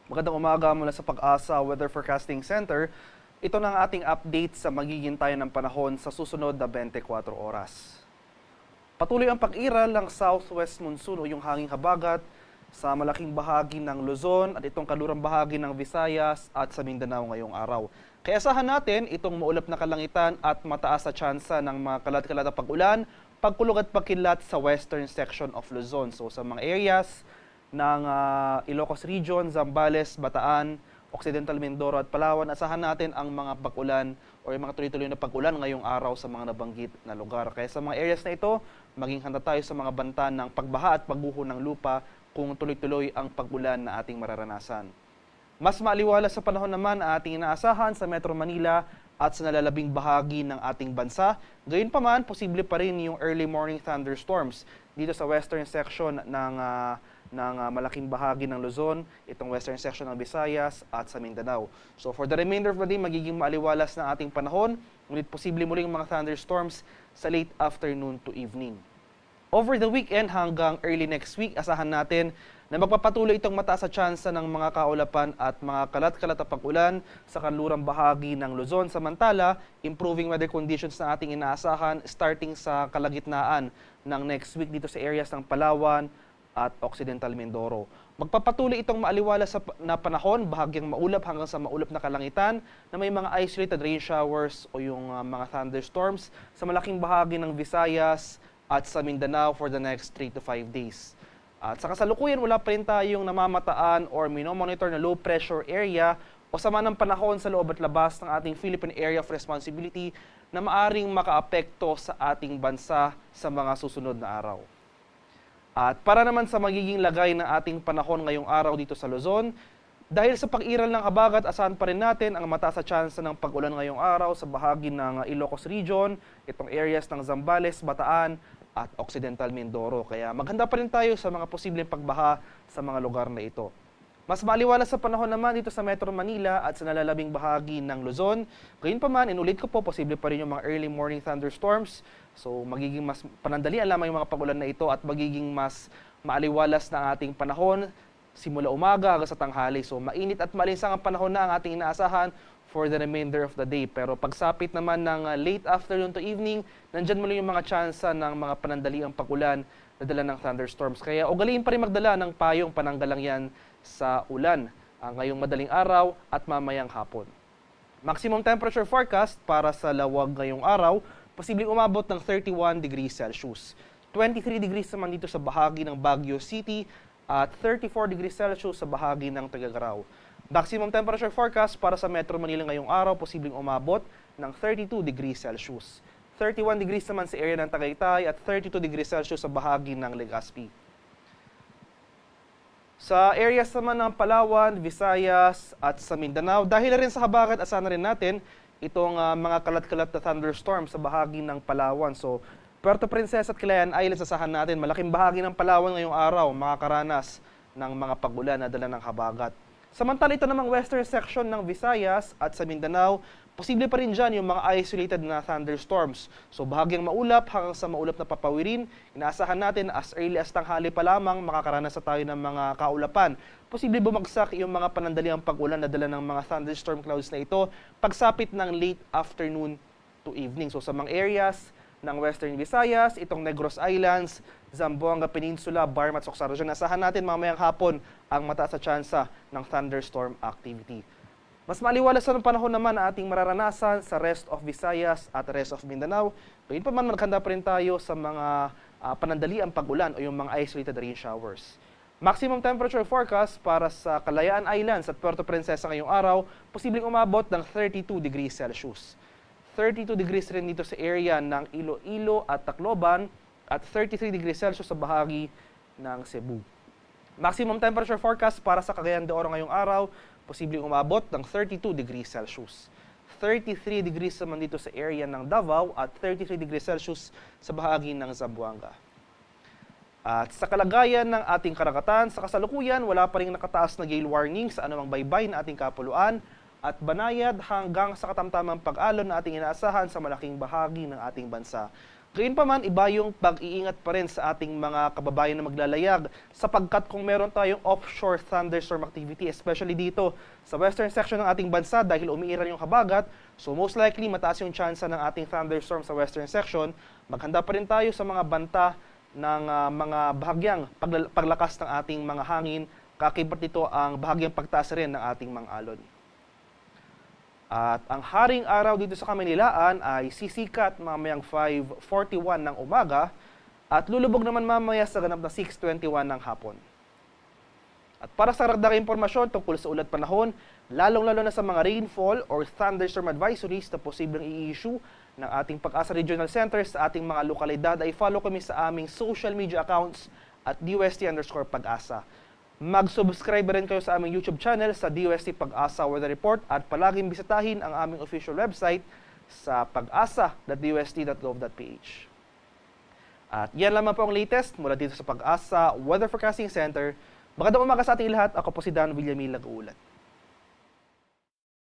Magandang umaga mula sa Pag-asa Weather Forecasting Center. Ito na ang ating update sa magiging tayo ng panahon sa susunod na 24 oras. Patuloy ang pag-iral ng southwest monsoon o yung hanging habagat sa malaking bahagi ng Luzon at itong kalurang bahagi ng Visayas at sa Mindanao ngayong araw. Kaya asahan natin itong maulap na kalangitan at mataas na tsansa ng mga kalat-kalat na pag-ulan, pagkulog at pagkilat sa western section of Luzon. So sa mga areas ng Ilocos Region, Zambales, Bataan, Occidental Mindoro at Palawan, asahan natin ang mga pag-ulan o yung mga tuloy-tuloy na pag-ulan ngayong araw sa mga nabanggit na lugar. Kaya sa mga areas na ito, maging handa tayo sa mga banta ng pagbaha at pagguho ng lupa kung tuloy-tuloy ang pag-ulan na ating mararanasan. Mas maaliwalas sa panahon naman ang ating inaasahan sa Metro Manila at sa nalalabing bahagi ng ating bansa. Gayunpaman, posible pa rin yung early morning thunderstorms dito sa western section ng malaking bahagi ng Luzon, itong western section ng Visayas at sa Mindanao. So for the remainder of the day, magiging maaliwalas na ating panahon, ngunit posible muling mga thunderstorms sa late afternoon to evening. Over the weekend hanggang early next week, asahan natin na magpapatuloy itong mataas sa tsansa ng mga kaulapan at mga kalat-kalat na pag-ulan sa kanlurang bahagi ng Luzon. Samantala, improving weather conditions na ating inaasahan starting sa kalagitnaan ng next week dito sa areas ng Palawan at Occidental Mindoro. Magpapatuloy itong maaliwalas na panahon, bahagyang maulap hanggang sa maulap na kalangitan na may mga isolated rain showers o yung mga thunderstorms sa malaking bahagi ng Visayas at sa Mindanao for the next 3 to 5 days. At sa kasalukuyan, wala pa rin tayong namamataan or minomonitor na low pressure area o sama ng panahon sa loob at labas ng ating Philippine Area of Responsibility na maaring makaapekto sa ating bansa sa mga susunod na araw. At para naman sa magiging lagay ng ating panahon ngayong araw dito sa Luzon, dahil sa pag-iral ng habagat, asahan pa rin natin ang mataas na tsansa ng pag-ulan ngayong araw sa bahagi ng Ilocos Region, itong areas ng Zambales, Bataan at Occidental Mindoro. Kaya maghanda pa rin tayo sa mga posibleng pagbaha sa mga lugar na ito. Mas maaliwalas sa panahon naman dito sa Metro Manila at sa nalalabing bahagi ng Luzon. Gayunpaman, inulit ko po, posible pa rin yung mga early morning thunderstorms. So magiging mas panandalian lamang yung mga pag-ulan na ito at magiging mas maaliwalas na ang ating panahon simula umaga hanggang sa tanghali. So mainit at malinsang ang panahon na ang ating inaasahan for the remainder of the day. Pero pagsapit naman ng late afternoon to evening, nandyan muli yung mga tsansa ng mga panandaliang pag-ulan na dala ng thunderstorms. Kaya ugaliin pa rin magdala ng payong pananggalang yan sa ulan ngayong madaling araw at mamayang hapon. Maximum temperature forecast para sa Lawag ngayong araw, posibleng umabot ng 31 degrees Celsius. 23 degrees naman dito sa bahagi ng Baguio City at 34 degrees Celsius sa bahagi ng Tuguegarao. Maximum temperature forecast para sa Metro Manila ngayong araw, posibleng umabot ng 32 degrees Celsius. 31 degrees naman sa area ng Tagaytay at 32 degrees Celsius sa bahagi ng Legazpi. Sa areas naman ng Palawan, Visayas at sa Mindanao, dahil na rin sa habagat, asahan na rin natin itong mga kalat-kalat na thunderstorm sa bahagi ng Palawan. So, Puerto Princesa at Calayan Islands, asahan natin malaking bahagi ng Palawan ngayong araw makakaranas ng mga pag-ulan na dala ng habagat. Samantala ito namang western section ng Visayas at sa Mindanao, posible pa rin dyan yung mga isolated na thunderstorms. So bahagyang maulap hanggang sa maulap na papawirin, inaasahan natin as early as tanghali pa lamang makakaranas tayo ng mga kaulapan. Posible bumagsak yung mga panandaliang pag-ulan na dala ng mga thunderstorm clouds na ito pagsapit ng late afternoon to evening. So sa mga areas ng Western Visayas, itong Negros Islands, Zamboanga Peninsula, Barma at Soxargen, asahan natin mamayang hapon ang mataas na tsansa ng thunderstorm activity. Mas maaliwalas ng panahon naman na ating mararanasan sa rest of Visayas at rest of Mindanao. Gayun pa man, maghanda pa rin tayo sa mga panandaliang pag-ulan o yung mga isolated rain showers. Maximum temperature forecast para sa Kalayaan Islands at Puerto Princesa ngayong araw, posibleng umabot ng 32 degrees Celsius. 32 degrees rin dito sa area ng Iloilo at Tacloban at 33 degrees Celsius sa bahagi ng Cebu. Maximum temperature forecast para sa Cagayan de Oro ngayong araw, posibleng umabot ng 32 degrees Celsius. 33 degrees naman dito sa area ng Davao at 33 degrees Celsius sa bahagi ng Zamboanga. At sa kalagayan ng ating karagatan, sa kasalukuyan, wala pa rin nakataas na gale warning sa anumang baybay na ating kapuluan at banayad hanggang sa katamtamang pag-alon na ating inaasahan sa malaking bahagi ng ating bansa. Gayunpaman, iba yung pag-iingat pa rin sa ating mga kababayan na maglalayag sapagkat kung meron tayong offshore thunderstorm activity, especially dito sa western section ng ating bansa dahil umiiral yung habagat, so most likely mataas yung tsansa ng ating thunderstorm sa western section. Maghanda pa rin tayo sa mga banta ng mga bahagyang paglakas ng ating mga hangin, kakibat nito ang bahagyang pagtaas rin ng ating mga alon. At ang haring araw dito sa Kamaynilaan ay sisikat mamayang 5:41 ng umaga at lulubog naman mamaya sa ganap na 6:21 ng hapon. At para sa karagdagang impormasyon tungkol sa ulat panahon, lalong-lalo na sa mga rainfall or thunderstorm advisories na posibleng i-issue ng ating Pag-asa Regional Center sa ating mga lokalidad, ay follow kami sa aming social media accounts at DOST_Pag-asa. Mag-subscribe rin kayo sa aming YouTube channel sa DOST Pag-asa Weather Report at palaging bisitahin ang aming official website sa pag-asa.dost.gov.ph. At yan lamang po ang latest mula dito sa Pag-asa Weather Forecasting Center. Magandang umaga sa ating lahat. Ako po si Dan Villamil, nag-uulat.